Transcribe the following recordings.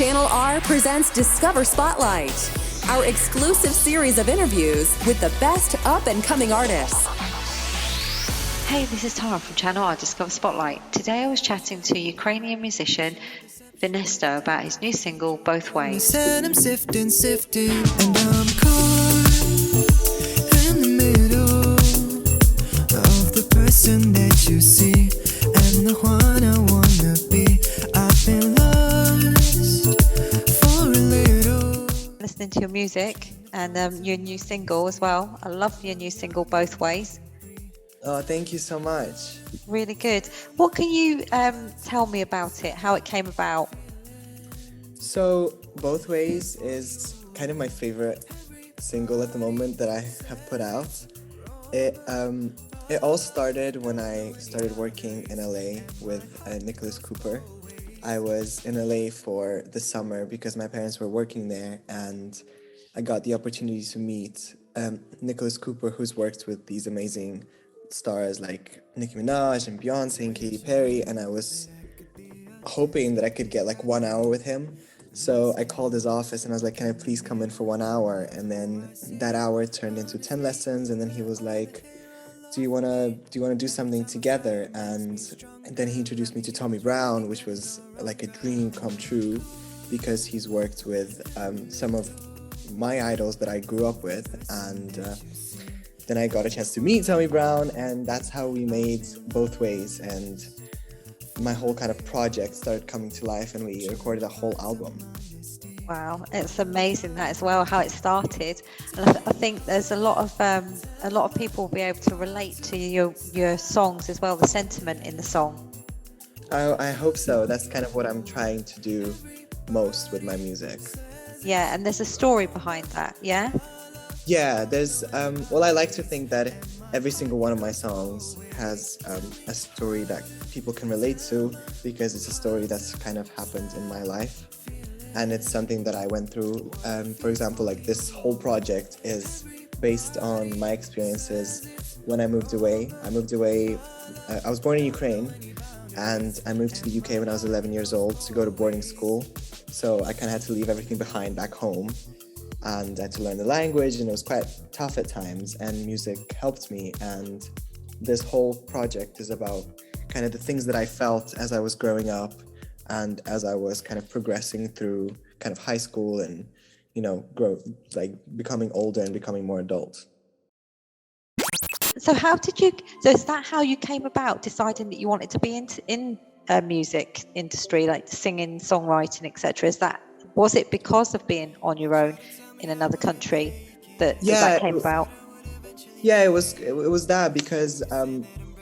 Channel R presents Discover Spotlight, our exclusive series of interviews with the best up-and-coming artists. Hey, this is Tara from Channel R Discover Spotlight. Today I was chatting to Ukrainian musician Vinesto about his new single, Both Ways. Said I'm sifting, and I'm caught in the middle of the person that you see and the one I wanna be. I've been lost for a little. Listening to your music and your new single as well. I love your new single, Both Ways. Oh, thank you so much. Really good. What can you tell me about it, how it came about? So, Both Ways is kind of my favorite single at the moment that I have put out. It all started when I started working in LA with Nicholas Cooper. I was in LA for the summer because my parents were working there, and I got the opportunity to meet Nicholas Cooper, who's worked with these amazing stars like Nicki Minaj and Beyonce and Katy Perry, and I was hoping that I could get like 1 hour with him. So I called his office and I was like, can I please come in for 1 hour? And then that hour turned into 10 lessons, and then he was like, do you wanna do something together? And then he introduced me to Tommy Brown, which was like a dream come true because he's worked with some of my idols that I grew up with, and then I got a chance to meet Tommy Brown, and that's how we made Both Ways, and my whole kind of project started coming to life, and we recorded a whole album. Wow, it's amazing that as well, how it started. And I think there's a lot of people will be able to relate to your songs as well, the sentiment in the song. I hope so. That's kind of what I'm trying to do most with my music. Yeah, and there's a story behind that, yeah? Yeah, there's, I like to think that every single one of my songs has a story that people can relate to, because it's a story that's kind of happened in my life. And it's something that I went through. For example, like this whole project is based on my experiences when I moved away. I was born in Ukraine, and I moved to the UK when I was 11 years old to go to boarding school. So I kind of had to leave everything behind back home, and I had to learn the language, and it was quite tough at times, and music helped me. And this whole project is about kind of the things that I felt as I was growing up and as I was kind of progressing through kind of high school and, becoming older and becoming more adult. So is that how you came about deciding that you wanted to be in music industry, like singing, songwriting, etc.? Was it because of being on your own in another country that came about? Yeah, it was that, because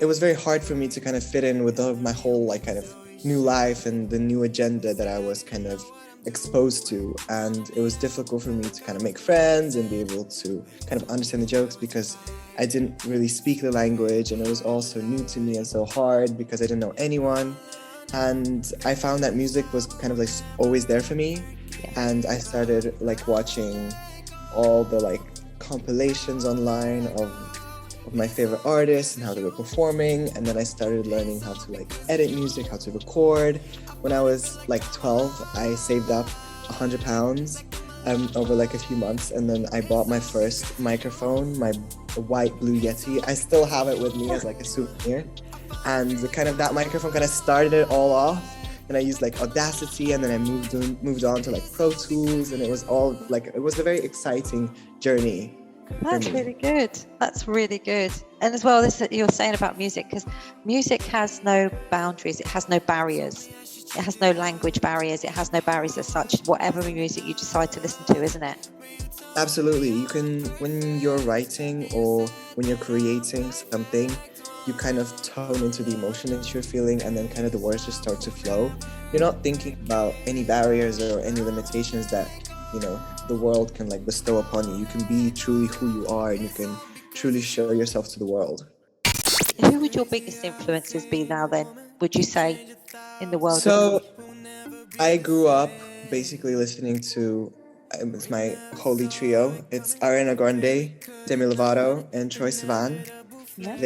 it was very hard for me to kind of fit in with my whole kind of new life and the new agenda that I was kind of exposed to, and it was difficult for me to kind of make friends and be able to kind of understand the jokes because I didn't really speak the language, and it was also new to me and so hard because I didn't know anyone. And I found that music was kind of always there for me, and I started watching all the compilations online of my favorite artists and how they were performing, and then I started learning how to edit music, how to record. When I was 12, I saved up £100 over a few months, and then I bought my first microphone, my white Blue Yeti. I still have it with me as a souvenir, and kind of that microphone kind of started it all off. And I used Audacity, and then I moved on to Pro Tools, and it was all it was a very exciting journey. That's really good. That's really good. And as well, this that you're saying about music, because music has no boundaries, it has no barriers, it has no language barriers, it has no barriers as such. Whatever music you decide to listen to, isn't it? Absolutely. You can, when you're writing or when you're creating something, you kind of tone into the emotion that you're feeling, and then kind of the words just start to flow. You're not thinking about any barriers or any limitations that the world can bestow upon you. You can be truly who you are, and you can truly show yourself to the world. Who would your biggest influences be now then, would you say, in the world? So I grew up basically listening to, it's my holy trio. It's Ariana Grande, Demi Lovato, and Troye Sivan. Yeah.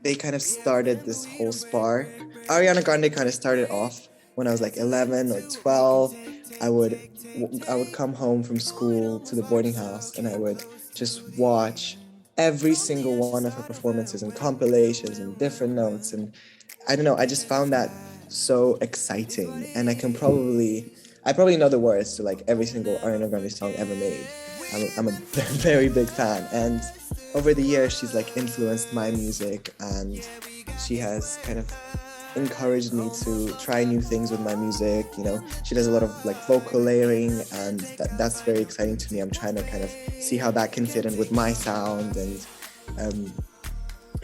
They kind of started this whole spark. Ariana Grande kind of started off when I was 11 or 12. I would come home from school to the boarding house, and I would just watch every single one of her performances and compilations and different notes. And I don't know, I just found that so exciting. And I probably know the words to like every single Ariana Grande song ever made. I'm a very big fan. And over the years, she's like influenced my music, and she has kind of encouraged me to try new things with my music. You know, she does a lot of like vocal layering, and that's very exciting to me. I'm trying to kind of see how that can fit in with my sound, and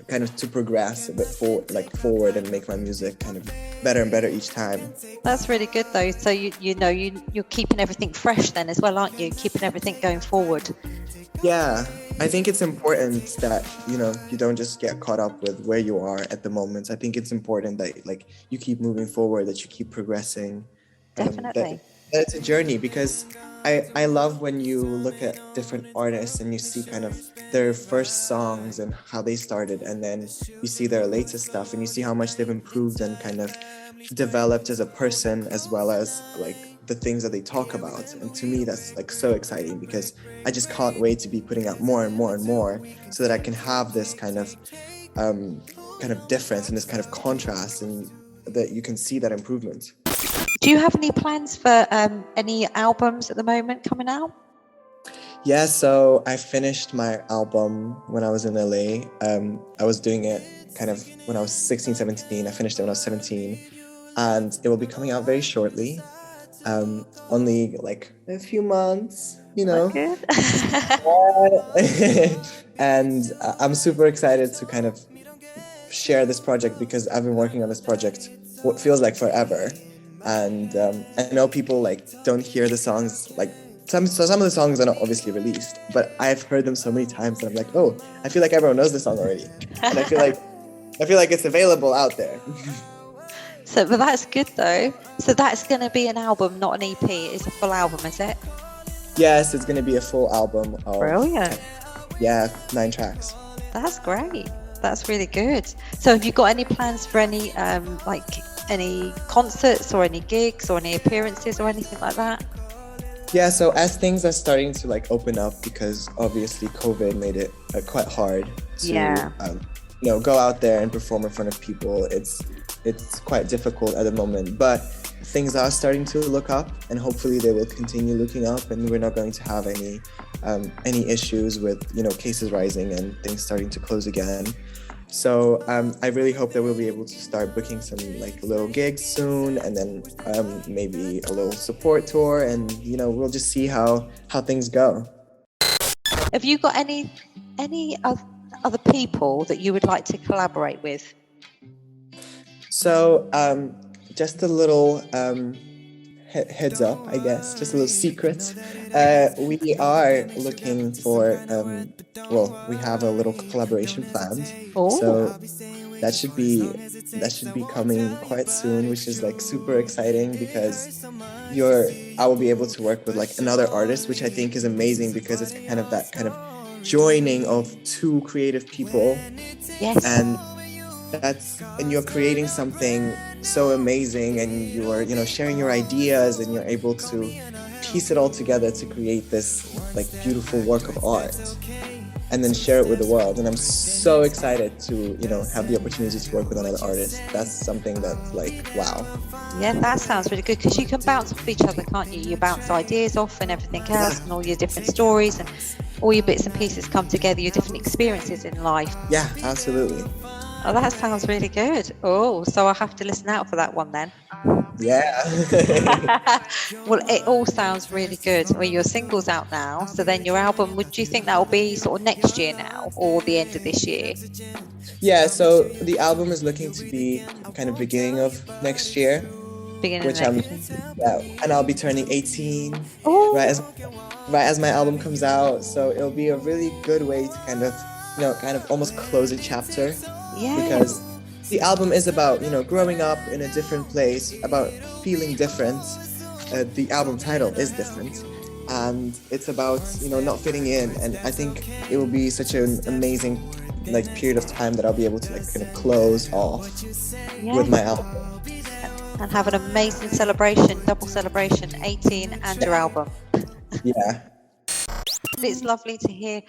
kind of to progress a bit forward and make my music kind of better and better each time. That's really good though. So you're keeping everything fresh then as well, aren't you? Keeping everything going forward. Yeah, I think it's important that, you know, you don't just get caught up with where you are at the moment. I think it's important that like you keep moving forward, that you keep progressing. Definitely. That it's a journey, because I love when you look at different artists and you see kind of their first songs and how they started, and then you see their latest stuff and you see how much they've improved and kind of developed as a person, as well as like the things that they talk about. And to me, that's like so exciting, because I just can't wait to be putting out more and more and more, so that I can have this kind of difference and this kind of contrast, and that you can see that improvement. Do you have any plans for any albums at the moment coming out? Yeah, so I finished my album when I was in LA. I was doing it kind of when I was 16, 17. I finished it when I was 17, and it will be coming out very shortly. Only like a few months, you know. Good. And I'm super excited to kind of share this project, because I've been working on this project what feels like forever. And I know people like don't hear the songs, like some of the songs are not obviously released, but I've heard them so many times that I'm like, oh, I feel like everyone knows the song already, and I feel like it's available out there. So, but that's good though. So that's going to be an album, not an EP. It's a full album, is it? Yes, it's going to be a full album of, Brilliant. Yeah, 9 tracks. That's great. That's really good. So have you got any plans for any any concerts or any gigs or any appearances or anything like that? Yeah, so as things are starting to like open up, because obviously COVID made it quite hard to go out there and perform in front of people. It's quite difficult at the moment, but things are starting to look up, and hopefully they will continue looking up, and we're not going to have any issues with, you know, cases rising and things starting to close again. So I really hope that we'll be able to start booking some like little gigs soon, and then maybe a little support tour, and you know, we'll just see how things go. Have you got any other people that you would like to collaborate with? So just a little heads up, I guess, just a little secret. We are looking for, we have a little collaboration planned. Oh. So that should be coming quite soon, which is like super exciting, because I will be able to work with like another artist, which I think is amazing, because it's kind of that kind of joining of 2 creative people. Yes. And you're creating something so amazing, and you are, you know, sharing your ideas, and you're able to piece it all together to create this like beautiful work of art, and then share it with the world. And I'm so excited to, you know, have the opportunity to work with another artist. That's something that's like, wow. Yeah, that sounds really good, because you can bounce off each other, can't you? You bounce ideas off and everything else, and all your different stories and all your bits and pieces come together, your different experiences in life. Yeah, absolutely. Oh, that sounds really good. Oh, so I'll have to listen out for that one then. Yeah. Well, it all sounds really good. Well, your single's out now, so then your album, do you think that will be sort of next year now, or the end of this year? Yeah, so the album is looking to be kind of beginning of next year. And I'll be turning 18 right as my album comes out. So it'll be a really good way to kind of almost close a chapter. Yeah. Because the album is about, you know, growing up in a different place, about feeling different. The album title is different, and it's about, you know, not fitting in. And I think it will be such an amazing like period of time that I'll be able to like kind of close off with my album. and have an amazing celebration, double celebration, 18 and your album. Yeah. It's lovely to hear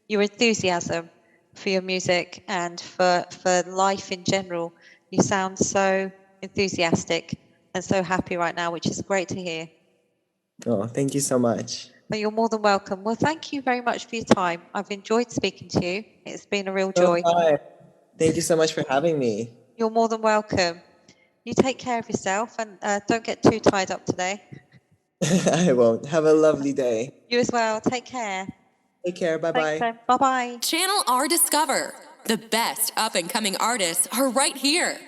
your enthusiasm for your music and for life in general. You sound so enthusiastic and so happy right now, which is great to hear. Oh, thank you so much. But you're more than welcome. Well, thank you very much for your time. I've enjoyed speaking to you. It's been a real joy. Bye. Thank you so much for having me. You're more than welcome. You take care of yourself and don't get too tied up today. I won't. Have a lovely day. You as well. Take care. Take care. Bye-bye. Thanks, bye-bye. Channel R Discover. The best up and coming artists are right here.